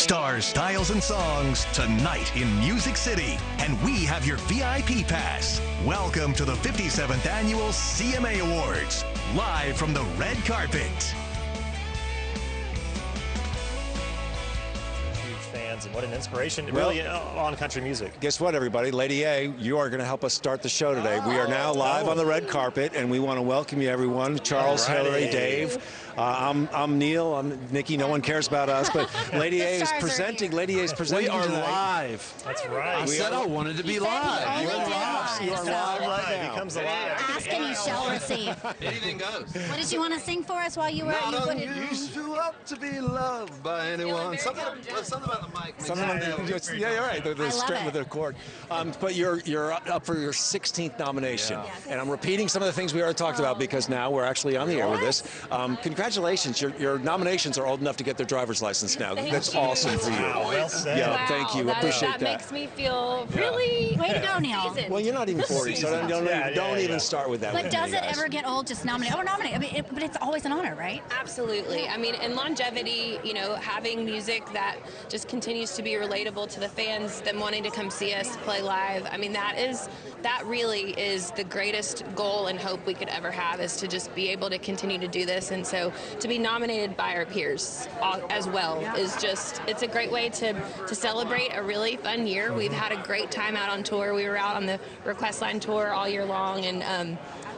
Stars, styles, and songs tonight in Music City. And we have your VIP pass. Welcome to the 57th Annual CMA Awards, live from the red carpet. And what an inspiration, really, on country music. Guess what, everybody? Lady A, you are going to help us start the show today. We are now live on the red carpet, and we want to welcome you, everyone. Charles, Hillary, Dave. I'm Neil. I'm Nikki. No one cares about us, but Lady A is presenting. Lady A is presenting. We are tonight. live. That's right. I said I wanted to be live. You are live. You are live right now. Becomes alive. Ask and you shall receive. Anything goes. What did you want to sing for us while you were? Not unusual to be loved by anyone. Something about the mic. Yeah, you're right. The string it. with the chord. But you're up for your 16th nomination, and I'm repeating some of the things we already talked about because now we're actually on the air with this. Congratulations, your nominations are old enough to get their driver's license now. That's awesome for you. Well said. Yeah, Wow, thank you. Appreciate that. That makes me feel really Way to go, Neil. seasoned. Well, you're not even 40, so don't even start with that. But with does me, it guys. ever get old just nominate? I mean, but it's always an honor, right? Absolutely. I mean, in longevity, you know, having music that just continues to be relatable to the fans, them wanting to come see us play live. I mean, that really is the greatest goal and hope we could ever have, is to just be able to continue to do this. And so to be nominated by our peers as well is just, it's a great way to celebrate a really fun year. We've had a great time out on tour. We were out on the Request Line tour all year long, and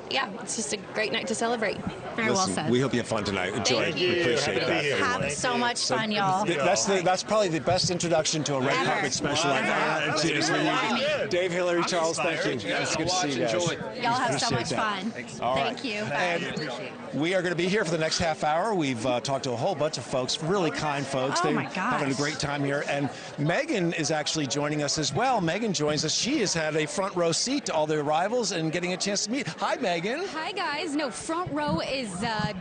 yeah, it's just a great night to celebrate. Very well said. We hope you have fun tonight. Enjoy. Thank you. We appreciate that. Have so much fun, y'all. That's probably the best introduction to a red Ever. carpet special I've ever. Seriously. Dave, Hillary, Charles, thank you. It's good to see you guys. Y'all have so much Appreciate that. fun. All right. Thank you. And we are going to be here for the next half hour. We've talked to a whole bunch of folks, really kind folks. Oh, They're my gosh. having a great time here. And Megan is actually joining us as well. Megan joins us. She has had a front row seat to all the arrivals and getting a chance to meet. Hi, Megan. Hi guys. No, front row is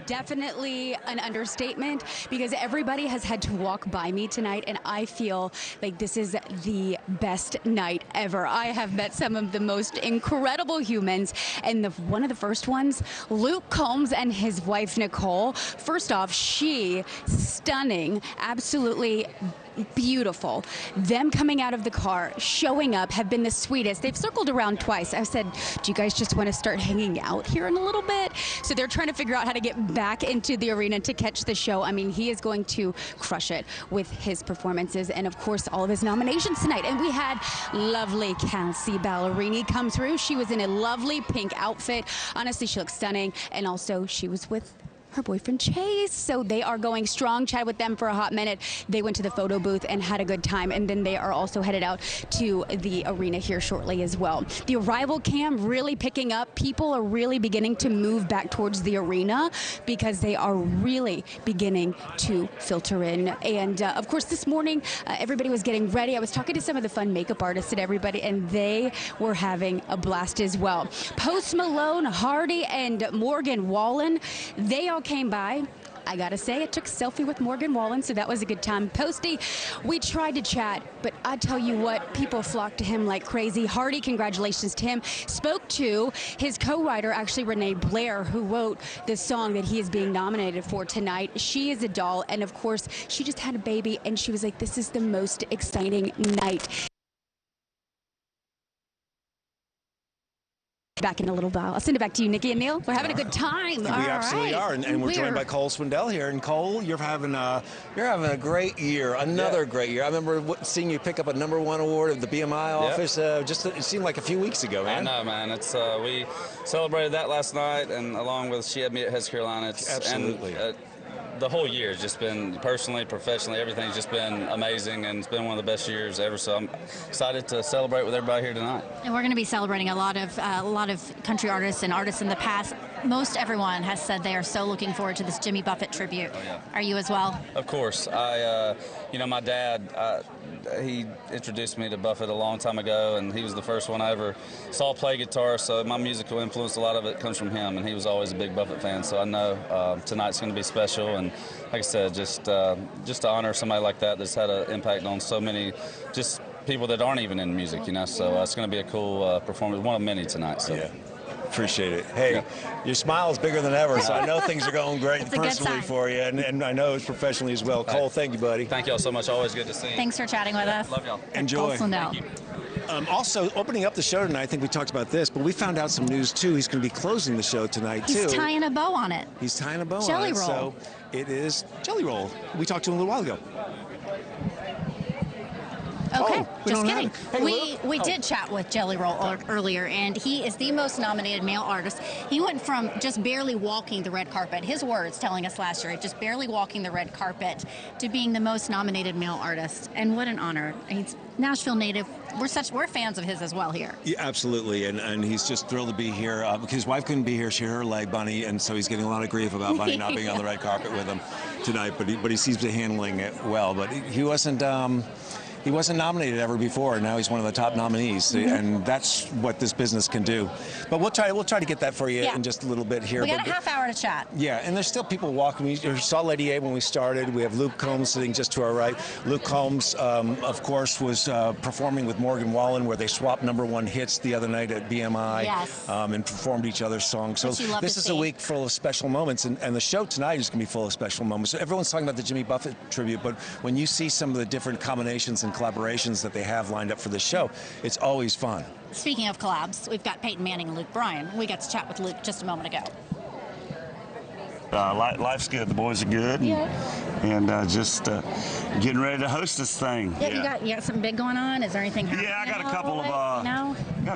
definitely an understatement because everybody has had to walk by me tonight, and I feel like this is the best night ever. I have met some of the most incredible humans, and one of the first ones, Luke Combs and his wife Nicole. First off, she stunning, absolutely beautiful. Them coming out of the car, showing up, have been the sweetest. They've circled around twice. I said, do you guys just want to start hanging out here in a little bit? So they're trying to figure out how to get back into the arena to catch the show. I mean, he is going to crush it with his performances and, of course, all of his nominations tonight. And we had lovely Kelsea Ballerini come through. She was in a lovely pink outfit. Honestly, she looked stunning. And also, she was with her boyfriend Chase, so they are going strong. Chatted with them for a hot minute. They went to the photo booth and had a good time, and then they are also headed out to the arena here shortly as well. The arrival cam really picking up. People are really beginning to move back towards the arena because they are really beginning to filter in. And of course, this morning everybody was getting ready. I was talking to some of the fun makeup artists and everybody, and they were having a blast as well. Post Malone, Hardy, and Morgan Wallen, they all came by. I gotta say, I took a selfie with Morgan Wallen, so that was a good time. Posty, we tried to chat, but I tell you what, people flocked to him like crazy. Hardy, congratulations to him. Spoke to his co-writer, actually Renee Blair, who wrote the song that he is being nominated for tonight. She is a doll, and of course, she just had a baby, and she was like, this is the most exciting night. Back in a little while. I'll send it back to you, Nikki and Neil. We're having a good time. We absolutely are, and we're joined by Cole Swindell here. And Cole, you're having a great year, another great year. I remember seeing you pick up a #1 award at the BMI office. It seemed like a few weeks ago, man. I know, man. It's we celebrated that last night, and along with She Had Me at Hes Carolina. Absolutely. And, the whole year has just been, personally, professionally, everything's just been amazing, and it's been one of the best years ever. So I'm excited to celebrate with everybody here tonight. And we're going to be celebrating a lot of country artists and artists in the past. Most everyone has said they are so looking forward to this Jimmy Buffett tribute. Oh, yeah. Are you as well? Of course. My dad, he introduced me to Buffett a long time ago, and he was the first one I ever saw play guitar, so my musical influence, a lot of it comes from him, and he was always a big Buffett fan, so I know tonight's going to be special, and like I said, just to honor somebody like that that's had an impact on so many just people that aren't even in music, so it's going to be a cool performance, one of many tonight. So. Yeah. Appreciate it. Hey, your smile is bigger than ever, so I know things are going great personally for you, and I know it's professionally as well. Cole, thank you, buddy. Thank y'all so much. Always good to see you. Thanks for chatting with us. Love y'all. Enjoy. Also, opening up the show tonight, I think we talked about this, but we found out some news, too. He's going to be closing the show tonight, too. He's tying a bow on it. He's tying a bow on Jelly it. roll. So it is Jelly Roll. We talked to him a little while ago. Okay, we just don't kidding. have it. Hey, We did chat with Jelly Roll earlier, and he is the most nominated male artist. He went from just barely walking the red carpet, his words telling us last year, just barely walking the red carpet, to being the most nominated male artist. And what an honor. He's Nashville native. We're fans of his as well here. Yeah, absolutely, and he's just thrilled to be here. His wife couldn't be here; she hurt her leg, Bunny, and so he's getting a lot of grief about Bunny not being on the red carpet with him tonight. But he seems to be handling it well. But he wasn't. He wasn't nominated ever before, and now he's one of the top nominees, and that's what this business can do. But we'll try to get that for you in just a little bit here. We got a half hour to chat. Yeah, and there's still people walking. We saw Lady A when we started. We have Luke Combs sitting just to our right. Luke Combs, of course, was performing with Morgan Wallen, where they swapped #1 hits the other night at BMI, and performed each other's songs. So this is a week full of special moments, and the show tonight is going to be full of special moments. So everyone's talking about the Jimmy Buffett tribute, but when you see some of the different combinations and collaborations that they have lined up for this show, it's always fun. Speaking of collabs, we've got Peyton Manning and Luke Bryan. We got to chat with Luke just a moment ago. Life's good. The boys are good. And just getting ready to host this thing. Yeah, you got something big going on? Is there anything happening? Yeah, I got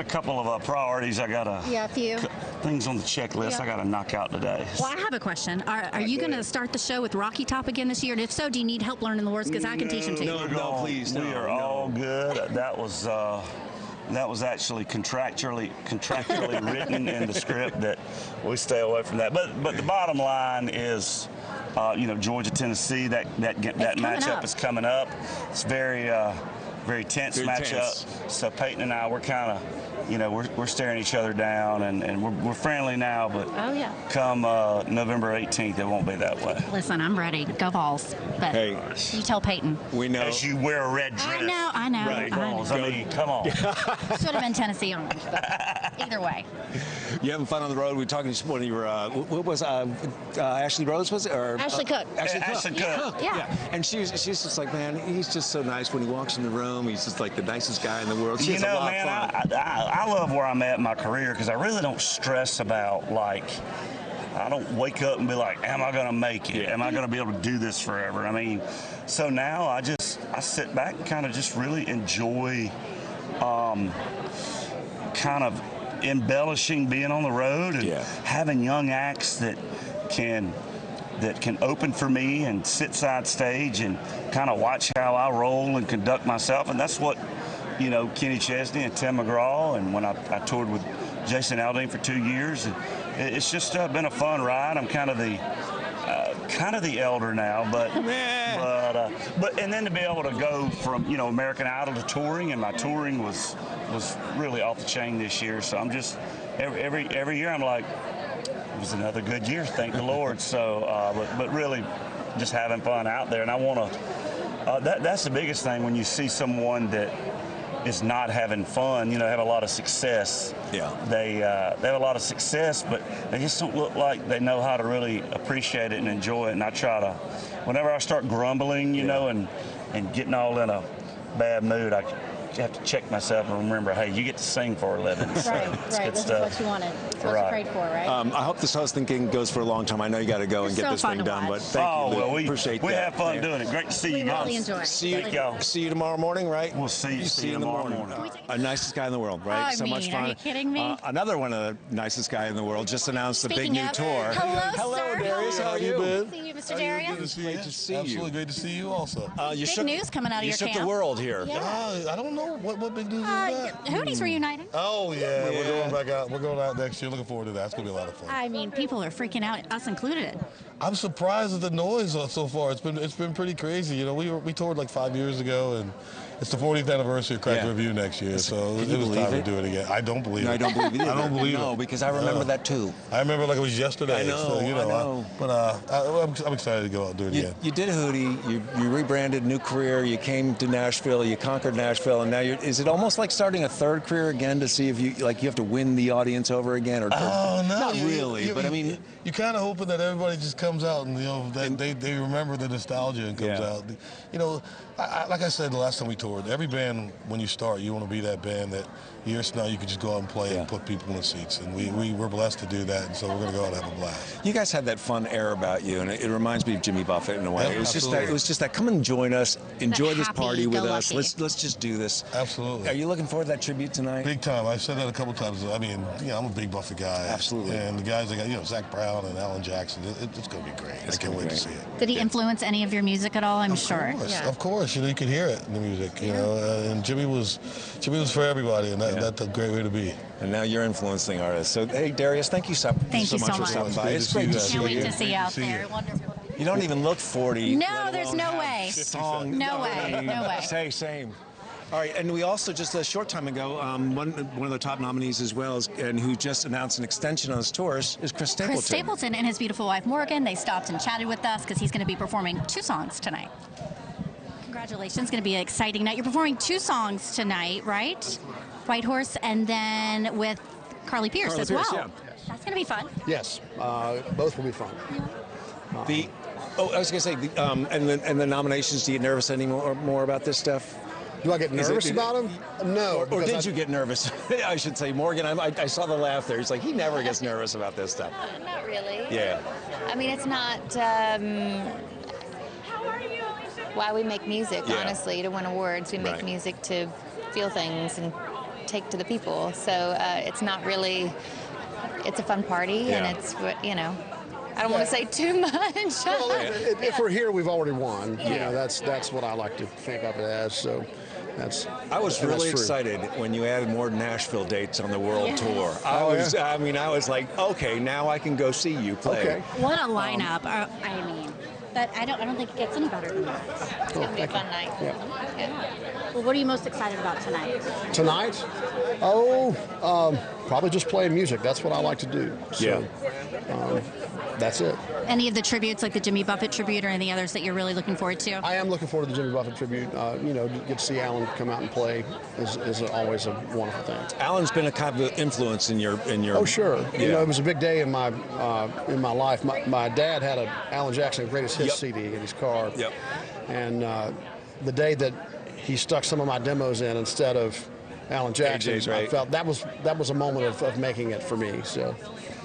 a couple of priorities. I got a few things on the checklist I got to knock out today. Well, I have a question. Are you going to start the show with Rocky Top again this year? And if so, do you need help learning the words? Because I can teach them to you. No, please. We are all good. That was actually contractually written in the script that we stay away from that. But the bottom line is, Georgia, Tennessee. That matchup is coming up. It's very tense matchup. So Peyton and I, we're kind of, we're staring each other down, and we're friendly now, but come November 18th, it won't be that way. Listen, I'm ready. Go Vols. But you tell Peyton. We know. As you wear a red dress. I know. Right. I mean, come on. Should have been Tennessee orange, but either way. You having fun on the road? We were talking to one of your, what was Ashley Rose, was it? Or, Ashley Cook. Ashley Cook. Yeah. And she's just like, man, he's just so nice when he walks in the room. He's just like the nicest guy in the world. She has a lot of fun. I love where I'm at in my career because I really don't stress about, I don't wake up and be like, am I going to make it? Am I going to be able to do this forever? I mean, so now I sit back and kind of just really enjoy kind of embellishing being on the road and having young acts that can open for me and sit side stage and kind of watch how I roll and conduct myself. And that's what, Kenny Chesney and Tim McGraw, and when I toured with Jason Aldean for 2 years, and it's just been a fun ride. I'm kind of the elder now, but and then to be able to go from American Idol to touring, and my touring was really off the chain this year. So I'm just every year I'm like, it was another good year, thank the Lord. So but really just having fun out there, and I want to. That's the biggest thing when you see someone that is not having fun, have a lot of success. Yeah. They have a lot of success, but they just don't look like they know how to really appreciate it and enjoy it. And I try to, whenever I start grumbling, and getting all in a bad mood, I have to check myself and remember, hey, you get to sing for a living. So right. This is what you wanted. It's what you prayed for, right? I hope this hosting thing goes for a long time. I know you got to go and get this thing done, but thank you. Well, we appreciate we that. have fun doing it. Great to see you guys. Really enjoy. See you tomorrow morning, right? We'll see you tomorrow morning. Nicest guy in the world, right? So much fun. Are you kidding me? Another one of the nicest guy in the world just announced a big new tour. Hello, sir. Darius. How are you? Good to see you, Mr. Darius. Great to see you. Absolutely great to see you also. Big news coming out of your camp. You shook the world here. I don't know what big news is that. Hootie's reuniting. Oh yeah, we're going back out. We're going out next year. Looking forward to that. It's gonna be a lot of fun. I mean, people are freaking out, us included. I'm surprised at the noise so far. It's been pretty crazy. We toured like 5 years ago, and it's the 40th anniversary of Crack Review next year. So it was time to do it again. I don't believe it. I don't believe it. I don't believe it. No, because I remember that too. I remember like it was yesterday. I know. So, I know. But I'm I'm excited to go out and do it again. You did Hootie. You rebranded, new career. You came to Nashville. You conquered Nashville, and now is it almost like starting a third career again to see if you have to win the audience over again, or oh no, not really? But I mean, you kind of hoping that everybody just comes out and that they remember the nostalgia and comes out. Like I said the last time we toured, every band when you start, you want to be that band that years from now you can just go out and play and put people in the seats, and we're blessed to do that, and so we're going to go out and have a blast. You guys had that fun air about you, and it reminds me of Jimmy Buffett in a way. It was just that come and join us, enjoy this party with us. Let's just do this. Absolutely. Are you looking forward to that tribute tonight? Big time. I've said that a couple times. I mean, I'm a big Buffett guy. Absolutely. And the guys that got, Zach Brown and Alan Jackson, it's going to be great. I can't wait to see it. Did he influence any of your music at all? I'm sure. Of course. You can hear it in the music. And Jimmy was for everybody, and that's a great way to be. And now you're influencing artists. So hey, Darius, thank you so much for stopping by. It's great to see you. Can't wait to see you out there. Wonderful. You don't even look 40. No, there's no way. No way. Say same. All right, and we also just a short time ago, one of the top nominees as well, and who just announced an extension on his tours, is Chris Stapleton. Chris Stapleton and his beautiful wife Morgan, they stopped and chatted with us because he's going to be performing 2 songs tonight. Congratulations, it's going to be an exciting night. You're performing 2 songs tonight, right? White Horse, and then with Carly Pearce as well. Yeah. That's going to be fun. Yes, both will be fun. I was going to say, and the nominations, do you get nervous anymore about this stuff? Do I get nervous about them? No. Or did you get nervous? I should say, Morgan, I saw the laugh there. He's like, he never gets nervous about this stuff. Not really. Yeah. I mean, it's not why we make music, honestly, to win awards. We make music to feel things and take to the people. So it's not really, it's a fun party, and it's, I don't want to say too much. Well, if we're here, we've already won. That's what I like to think of it as. So I was really excited when you added more Nashville dates on the world tour. I was like, okay, now I can go see you play. Okay. What a lineup! I mean, I don't think it gets any better than that. It's gonna be a fun night. Yeah. Well, what are you most excited about tonight? Tonight? Probably just playing music. That's what I like to do. So, that's it. Any of the tributes, like the Jimmy Buffett tribute, or any others that you're really looking forward to? I am looking forward to the Jimmy Buffett tribute. Get to see Alan come out and play is always a wonderful thing. Alan's been a kind of influence in your. Oh, sure. It was a big day in my life. My dad had an Alan Jackson Greatest Hits CD in his car. Yep. And the day that he stuck some of my demos in instead of Alan Jackson, I felt that was a moment of making it for me. So.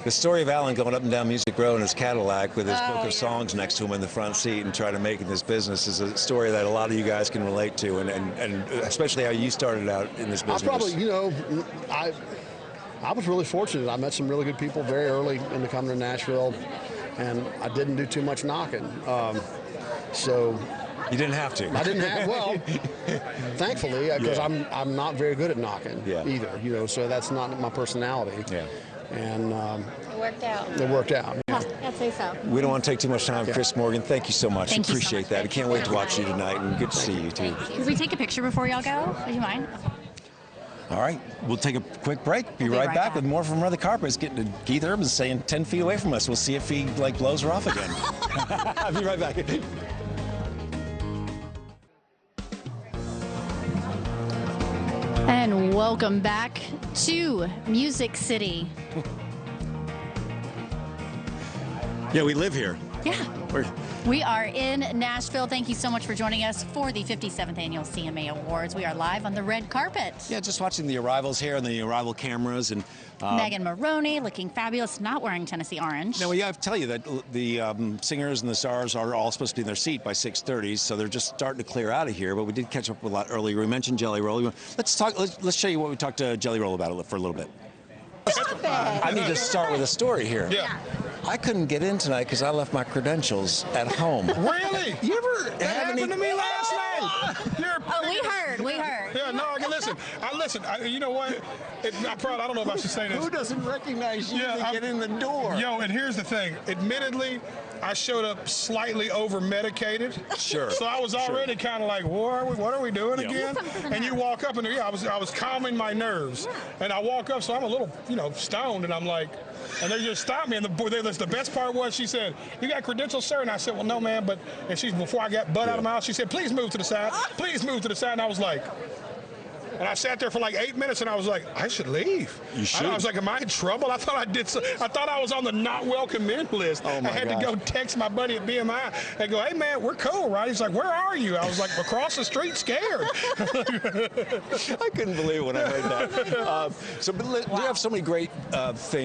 The story of Alan going up and down Music Row in his Cadillac with his book of songs next to him in the front seat and trying to make it this business is a story that a lot of you guys can relate to, and especially how you started out in this business. I was really fortunate. I met some really good people very early in the coming to Nashville, and I didn't do too much knocking. So. You didn't have to. I didn't have. Well, thankfully, because I'm not very good at knocking either. So that's not my personality. Yeah. And it worked out. It worked out. Yeah. I'd say so. We don't want to take too much time. Chris Morgan, thank you so much. Thank you Appreciate that. I can't wait to watch you tonight, and good to see you too. Could we take a picture before y'all go? Would you mind? All right, we'll take a quick break. Be right back with more from Red Carpet. It's getting to Keith Urban saying 10 feet away from us. We'll see if he blows her off again. I'll be right back. And welcome back to Music City. Yeah, we live here. Yeah. We are in Nashville. Thank you so much for joining us for the 57th Annual CMA Awards. We are live on the red carpet. Yeah, just watching the arrivals here and the arrival cameras. And Megan Maroney looking fabulous, not wearing Tennessee orange. No, I have to tell you that the singers and the stars are all supposed to be in their seat by 6:30, so they're just starting to clear out of here. But we did catch up a lot earlier. We mentioned Jelly Roll. Let's show you what we talked to Jelly Roll about for a little bit. I need to start with a story here. Yeah. I couldn't get in tonight because I left my credentials at home. Really? You ever that happened to me last night? We heard. Yeah, no, listen. You know what? I don't know if I should say this. Who doesn't recognize you to get in the door? Yo, and here's the thing. Admittedly, I showed up slightly over-medicated. Sure. So I was already kind of like, what are we doing again? And you walk up, and I was calming my nerves. And I walk up, so I'm a little, stoned, and I'm like, and they just stopped me. And the best part was, she said, "You got credentials, sir?" And I said, "Well, no, man." But before I got butt out of my mouth, she said, "Please move to the side. Please move to the side." And I was like. And I sat there for like 8 minutes, and I was like, I should leave. You should. I was like, am I in trouble? I thought I thought I was on the not welcome in list. Oh my I had to go text my buddy at BMI and go, "Hey man, we're cool, right?" He's like, "Where are you?" I was like, across the street, scared. I couldn't believe it when I heard that. You have so many great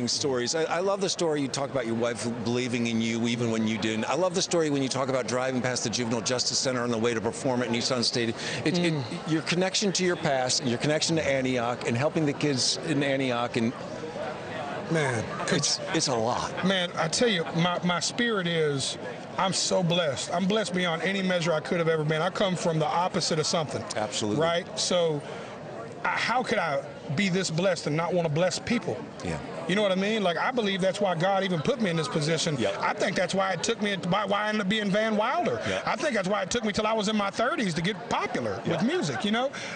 stories. I love the story you talk about your wife believing in you even when you didn't. I love the story when you talk about driving past the Juvenile Justice Center on the way to perform at Nissan Stadium. Your connection to your past, your connection to Antioch, and helping the kids in Antioch, and man, it's a lot. Man, I tell you, my spirit is, I'm so blessed. I'm blessed beyond any measure I could have ever been. I come from the opposite of something. Absolutely. Right? So how could I be this blessed and not want to bless people? Yeah. You know what I mean? Like, I believe that's why God even put me in this position. Yep. I think that's why it took me, why I ended up being Van Wilder. Yep. I think that's why it took me till I was in my 30s to get popular with music,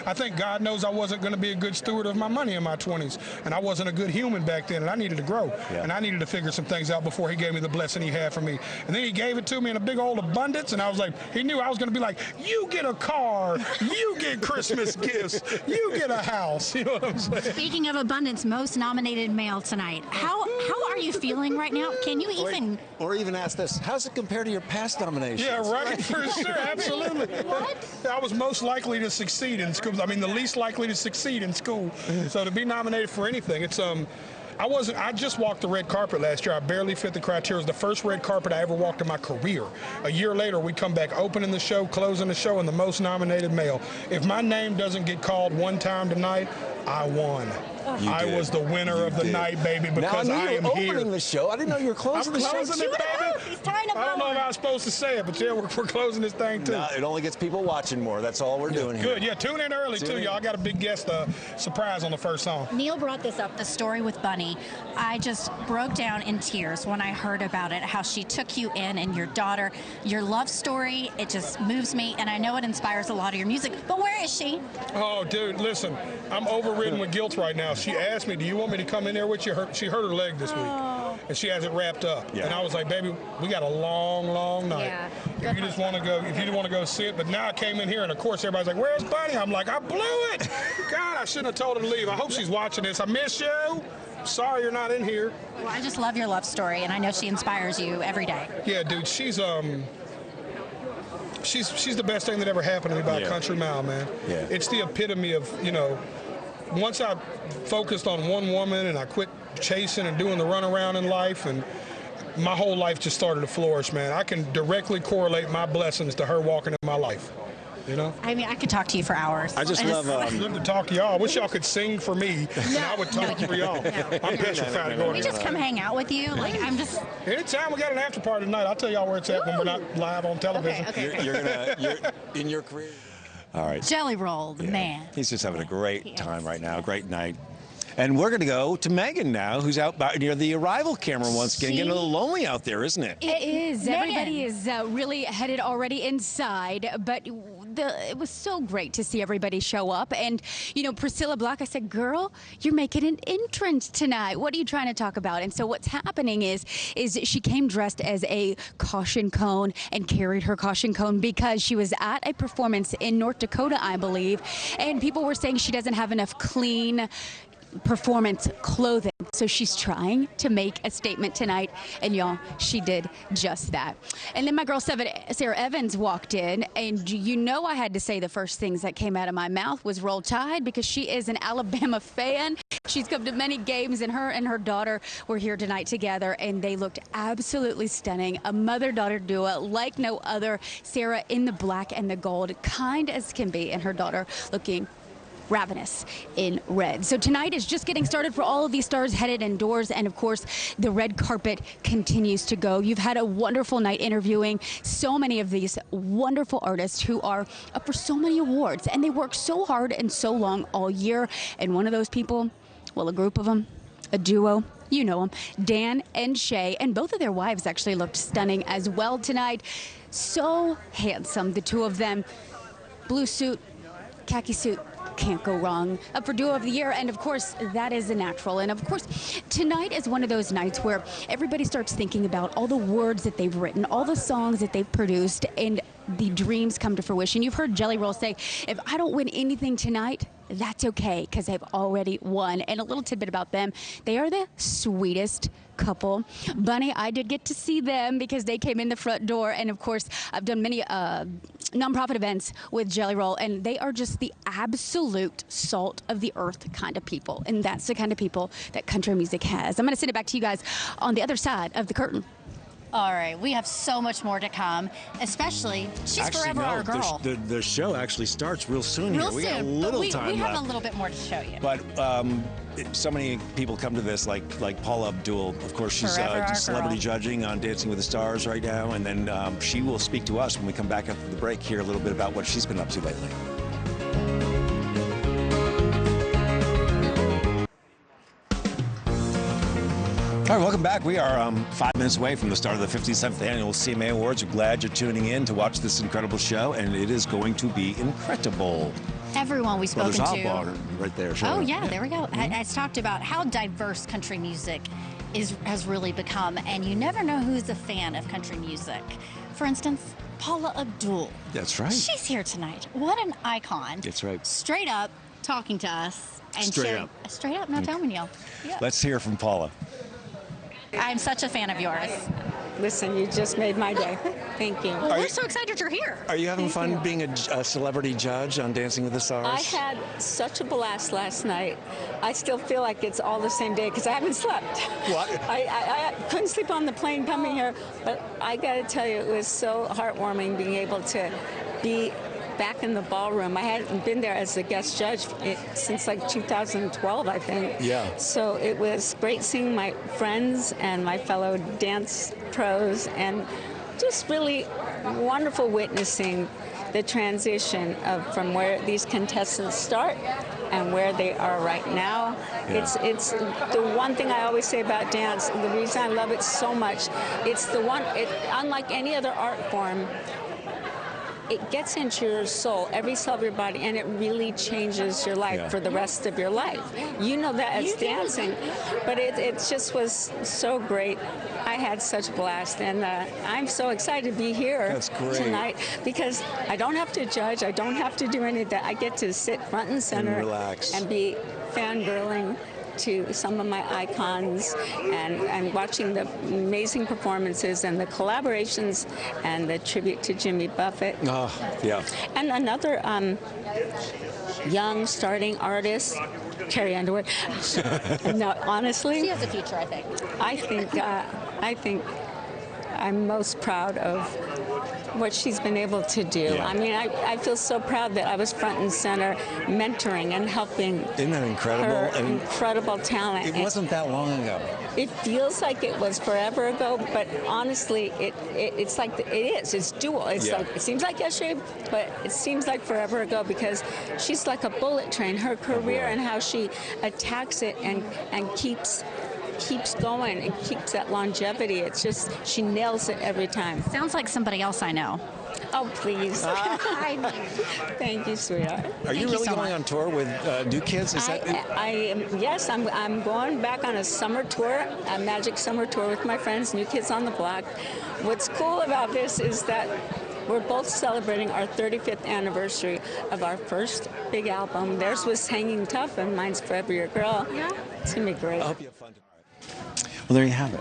I think God knows I wasn't going to be a good steward of my money in my 20s, and I wasn't a good human back then, and I needed to grow, and I needed to figure some things out before he gave me the blessing he had for me. And then he gave it to me in a big old abundance, and I was like, he knew I was going to be like, you get a car, you get Christmas gifts, you get a house. You know what I'm saying? Speaking of abundance, most nominated male tonight. How are you feeling right now? Can you even... Or even ask this, how's it compare to your past nominations? Yeah, right, for sure, absolutely. What? I was most likely to succeed in school. I mean, the least likely to succeed in school. So to be nominated for anything, it's I just walked the red carpet last year. I barely fit the criteria. It was the first red carpet I ever walked in my career. A year later, we come back opening the show, closing the show, and the most nominated male. If my name doesn't get called one time tonight, I won. I was the winner of the night, baby, because I am here. Opening the show. I didn't know you were closing the show. Closing it, baby. He's trying to I don't know if I was supposed to say it, but yeah, we're closing this thing too. No, it only gets people watching more. That's all we're doing here. Good. Yeah, tune in early too, y'all. I got a big guest surprise on the first song. Neil brought this up, the story with Bunny. I just broke down in tears when I heard about it, how she took you in and your daughter, your love story. It just moves me, and I know it inspires a lot of your music. But where is she? Oh, dude, listen, I'm overridden with guilt right now. She asked me, "Do you want me to come in there with you?" She hurt her leg this week, and she has it wrapped up. Yeah. And I was like, "Baby, we got a long, long night. Yeah. If you just want to go, if you want to go sit." But now I came in here, and of course everybody's like, "Where's Bunny?" I'm like, "I blew it. God, I shouldn't have told her to leave. I hope she's watching this. I miss you. Sorry you're not in here." Well, I just love your love story, and I know she inspires you every day. Yeah, dude, she's the best thing that ever happened to me about Country Mile, man. Yeah. It's the epitome of, once I focused on one woman and I quit chasing and doing the runaround in life, and my whole life just started to flourish, man. I can directly correlate my blessings to her walking in my life. I mean, I could talk to you for hours. I just love... I'd love to talk to y'all. I wish y'all could sing for me, and I would talk for y'all. I'm petrified going. We just come hang out with you. Like, I'm just... Anytime we got an after party tonight, I'll tell y'all where it's at when we're not live on television. Okay. You're in your career. All right. Jelly Roll, the man. He's just having a great time right now, great night. And we're going to go to Megan now, who's out near the arrival camera once again. Getting a little lonely out there, isn't it? It is. Megan. Everybody is really headed already inside, but it was so great to see everybody show up. And, Priscilla Block, I said, "Girl, you're making an entrance tonight. What are you trying to talk about?" And so what's happening is she came dressed as a caution cone and carried her caution cone because she was at a performance in North Dakota, I believe, and people were saying she doesn't have enough clean performance clothing. So she's trying to make a statement tonight, and y'all, she did just that. And then my girl Sarah Evans walked in, and I had to say the first things that came out of my mouth was Roll Tide, because she is an Alabama fan. She's come to many games, and her daughter were here tonight together, and they looked absolutely stunning. A mother-daughter duo like no other. Sarah in the black and the gold, kind as can be, and her daughter looking ravenous in red. So tonight is just getting started for all of these stars headed indoors, and of course the red carpet continues to go. You've had a wonderful night interviewing so many of these wonderful artists who are up for so many awards, and they work so hard and so long all year. And one of those people, well, a group of them, a duo. You know them, Dan and Shay, and both of their wives actually looked stunning as well tonight. So handsome, the two of them. Blue suit, khaki suit, can't go wrong. Up for Duo of the Year, and of course, that is a natural. And of course, tonight is one of those nights where everybody starts thinking about all the words that they've written, all the songs that they've produced, and the dreams come to fruition. You've heard Jelly Roll say, if I don't win anything tonight, that's okay, because I've already won. And a little tidbit about them, they are the sweetest couple. Bunny, I did get to see them because they came in the front door, and of course, I've done many nonprofit events with Jelly Roll, and they are just the absolute salt of the earth kind of people, and that's the kind of people that country music has. I'm going to send it back to you guys on the other side of the curtain. All right, we have so much more to come, especially she's forever our girl. The show actually starts real soon here. We got a little time left. We have a little bit more to show you. But so many people come to this, like Paula Abdul. Of course, she's celebrity judging on Dancing with the Stars right now, and then she will speak to us when we come back after the break, hear a little bit about what she's been up to lately. All right, welcome back. We are 5 minutes away from the start of the 57th Annual CMA Awards. We're glad you're tuning in to watch this incredible show, and it is going to be incredible. Everyone we've spoken to. Right there. Oh, yeah, there we go. Has talked about how diverse country music has really become, and you never know who's a fan of country music. For instance, Paula Abdul. That's right. She's here tonight. What an icon. That's right. Straight up talking to us. And Straight up. Straight up, no telling you. Yeah. Let's hear from Paula. I'm such a fan of yours. Listen, you just made my day. Thank you. Well, we're so excited you're here. Are you having fun being a celebrity judge on Dancing with the Stars? I had such a blast last night. I still feel like it's all the same day because I haven't slept. What? I couldn't sleep on the plane coming here, but I got to tell you, it was so heartwarming being able to be back in the ballroom. I hadn't been there as a guest judge since like 2012, I think. Yeah. So it was great seeing my friends and my fellow dance pros, and just really wonderful witnessing the transition from where these contestants start and where they are right now. Yeah. It's the one thing I always say about dance, the reason I love it so much, it's the one, unlike any other art form, it gets into your soul, every cell of your body, and it really changes your life for the rest of your life. You know that as dancing, but it just was so great. I had such a blast, and I'm so excited to be here tonight because I don't have to judge, I don't have to do any of that. I get to sit front and center and relax and be fangirling to some of my icons and watching the amazing performances and the collaborations and the tribute to Jimmy Buffett. Oh, yeah. And another young starting artist, Carrie Underwood. No, honestly. She has a future, I think. I think I'm most proud of what she's been able to do. Yeah. I mean, I feel so proud that I was front and center mentoring and helping. Isn't that incredible? Her incredible talent. It wasn't that long ago. It feels like it was forever ago, but honestly, it's like it is. It's dual. It's like it seems like yesterday, but it seems like forever ago because she's like a bullet train. Her career and how she attacks it and keeps going and keeps that longevity. It's just, she nails it every time. Sounds like somebody else I know. Oh, please. Thank you, sweetheart. Are you really going on tour with New Kids? Yes, I'm going back on a summer tour, a magic summer tour with my friends, New Kids on the Block. What's cool about this is that we're both celebrating our 35th anniversary of our first big album. Theirs was Hanging Tough and mine's Forever Your Girl. Yeah. It's going to be great. I hope you have fun tomorrow. Well, there you have it.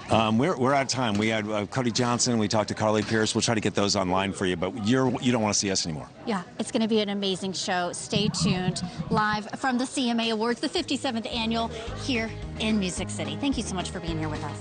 We're out of time. We had Cody Johnson. We talked to Carly Pierce. We'll try to get those online for you, but you don't want to see us anymore. Yeah, it's going to be an amazing show. Stay tuned. Live from the CMA Awards, the 57th Annual, here in Music City. Thank you so much for being here with us.